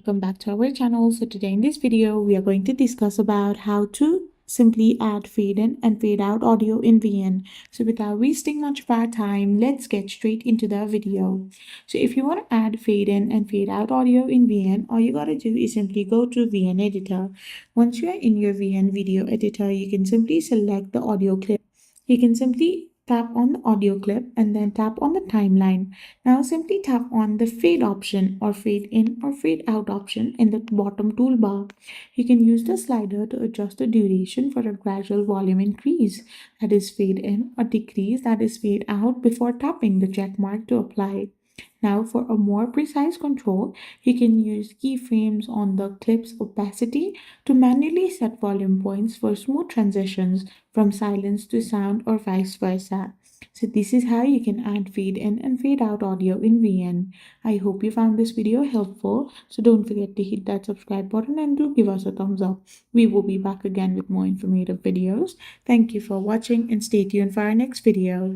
Welcome back to our channel. So today in this video we are going to discuss about how to simply add fade in and fade out audio in VN. So without wasting much of our time, let's get straight into the video. So if you want to add fade in and fade out audio in VN, all you gotta do is simply go to VN editor. Once you are in your VN video editor, you can simply select the audio clip. You can simply tap on the audio clip and then tap on the timeline. Now simply tap on the fade option or fade in or fade out option in the bottom toolbar. You can use the slider to adjust the duration for a gradual volume increase, that is fade in, or decrease, that is fade out, before tapping the check mark to apply. Now for a more precise control, you can use keyframes on the clip's opacity to manually set volume points for smooth transitions from silence to sound or vice versa. So this is how you can add fade in and fade out audio in VN. I hope you found this video helpful. So don't forget to hit that subscribe button and do give us a thumbs up. We will be back again with more informative videos. Thank you for watching and stay tuned for our next video.